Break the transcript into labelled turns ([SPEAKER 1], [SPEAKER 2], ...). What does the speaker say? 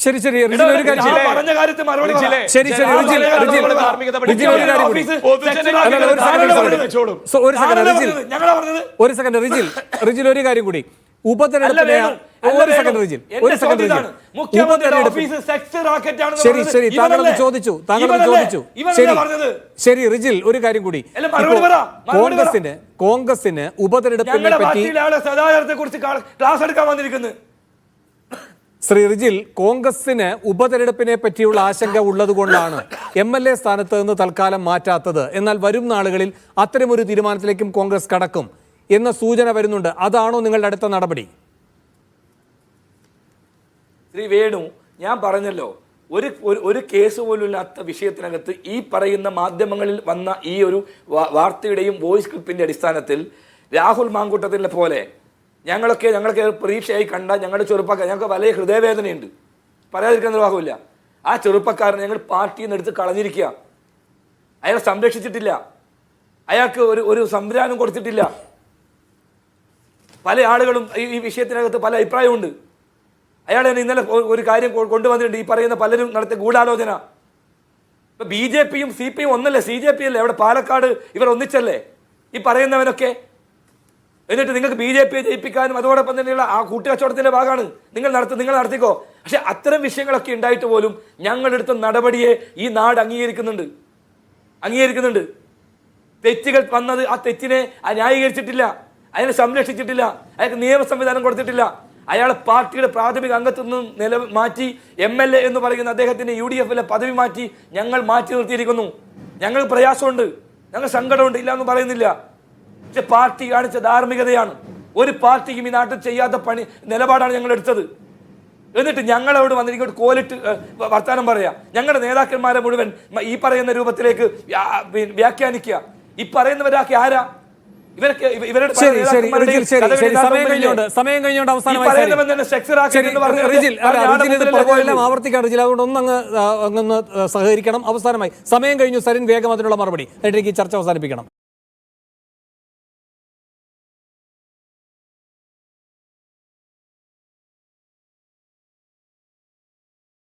[SPEAKER 1] ശരി ശരി റിജിൽ ഒരു കാര്യം
[SPEAKER 2] പറഞ്ഞ കാര്യത്തിൽ മറുപടി
[SPEAKER 1] ശരി ശരി റിജിൽ റിജിൽ റിജിൽ ഒരു കാര്യം കൂടി ഒരു സെക്കൻഡ് റിജിൽ റിജിൽ ഒരു കാര്യം കൂടി ഉപതെരഞ്ഞെടുപ്പിനെ ശരി ശരി താങ്കളത് ചോദിച്ചു ശരി റിജിൽ ഒരു കാര്യം കൂടി കോൺഗ്രസിന് ഉപതെരഞ്ഞെടുപ്പിനെ പറ്റി
[SPEAKER 2] ക്ലാസ് എടുക്കാൻ വന്നിരിക്കുന്നത്
[SPEAKER 1] ശ്രീ റിജിൽ കോൺഗ്രസിന് ഉപതെരഞ്ഞെടുപ്പിനെ പറ്റിയുള്ള ആശങ്ക ഉള്ളത് കൊണ്ടാണ് MLA സ്ഥാനത്ത് നിന്ന് തൽക്കാലം മാറ്റാത്തത്. എന്നാൽ വരും നാളുകളിൽ അത്തരമൊരു തീരുമാനത്തിലേക്കും കോൺഗ്രസ് കടക്കും എന്ന സൂചന വരുന്നുണ്ട്. അതാണോ നിങ്ങളുടെ അടുത്ത നടപടി?
[SPEAKER 2] ശ്രീ വേണു, ഞാൻ പറഞ്ഞല്ലോ, ഒരു കേസ് പോലും ഇല്ലാത്ത വിഷയത്തിനകത്ത് ഈ പറയുന്ന മാധ്യമങ്ങളിൽ വന്ന ഈ ഒരു വാർത്തയുടെയും വോയിസ് ക്ലിപ്പിന്റെ അടിസ്ഥാനത്തിൽ രാഹുൽ മാങ്കൂട്ടത്തിനെ പോലെ ഞങ്ങളൊക്കെ പ്രതീക്ഷയായി കണ്ട ഞങ്ങളുടെ ചെറുപ്പക്കാർ, ഞങ്ങൾക്ക് വലിയ ഹൃദയവേദനയുണ്ട്, പറയാതിരിക്കുന്ന നിർവാഹമില്ല. ആ ചെറുപ്പക്കാരനെ ഞങ്ങൾ പാർട്ടിയിൽ നിന്ന് എടുത്ത് കളഞ്ഞിരിക്കുക. അയാളെ സംരക്ഷിച്ചിട്ടില്ല, അയാൾക്ക് ഒരു സംവിധാനം കൊടുത്തിട്ടില്ല. പല ആളുകളും ഈ വിഷയത്തിനകത്ത് പല അഭിപ്രായമുണ്ട്. അയാളെ ഇന്നലെ ഒരു കാര്യം കൊണ്ടുവന്നിട്ടുണ്ട്, ഈ പറയുന്ന പലരും നടത്തിയ ഗൂഢാലോചന. ഇപ്പൊ BJPയും CPയും ഒന്നല്ലേ, CJP അല്ലേ അവിടെ പാലക്കാട്, ഇവർ ഒന്നിച്ചല്ലേ ഈ പറയുന്നവനൊക്കെ. എന്നിട്ട് നിങ്ങൾക്ക് BJPയെ ജയിപ്പിക്കാനും അതോടൊപ്പം തന്നെയുള്ള ആ കൂട്ടുകച്ചവടത്തിന്റെ ഭാഗമാണ് നിങ്ങൾ നടത്തിക്കോ. പക്ഷെ അത്തരം വിഷയങ്ങളൊക്കെ ഉണ്ടായിട്ട് പോലും ഞങ്ങളെടുത്ത നടപടിയെ ഈ നാട് അംഗീകരിക്കുന്നുണ്ട്. തെറ്റുകൾ വന്നത്, ആ തെറ്റിനെ ന്യായീകരിച്ചിട്ടില്ല, അതിനെ സംരക്ഷിച്ചിട്ടില്ല, അയാൾക്ക് നിയമ സംവിധാനം കൊടുത്തിട്ടില്ല. അയാളെ പാർട്ടിയുടെ പ്രാഥമിക അംഗത്തു നിന്നും മാറ്റി MLA എന്ന് പറയുന്ന അദ്ദേഹത്തിന്റെ UDFലെ പദവി മാറ്റി ഞങ്ങൾ മാറ്റി നിർത്തിയിരിക്കുന്നു. ഞങ്ങൾക്ക് പ്രയാസമുണ്ട്, ഞങ്ങൾ സങ്കടമുണ്ട്, ഇല്ല എന്ന് പറയുന്നില്ല. പക്ഷെ പാർട്ടി കാണിച്ച ധാർമ്മികതയാണ്. ഒരു പാർട്ടിക്കും ഈ നാട്ടിൽ ചെയ്യാത്ത നിലപാടാണ് ഞങ്ങൾ എടുത്തത്. എന്നിട്ട് ഞങ്ങളോട് വന്നിരിക്കോട്ട് കോലിട്ട് വർത്താനം പറയാ, ഞങ്ങളുടെ നേതാക്കന്മാരെ മുഴുവൻ ഈ പറയുന്ന രൂപത്തിലേക്ക് വ്യാഖ്യാനിക്കുക. ഈ പറയുന്നവരാക്കി ആരാ?
[SPEAKER 1] സമയം കഴിഞ്ഞോണ്ട് അവസാനമായി ആവർത്തിക്കാൻ റിജിൽ, അതുകൊണ്ട് ഒന്നങ്ങ് സഹകരിക്കണം. അവസാനമായി സമയം കഴിഞ്ഞു. സരിൻ വേഗം അതിനുള്ള മറുപടി, എന്നിട്ട് ചർച്ച അവസാനിപ്പിക്കണം.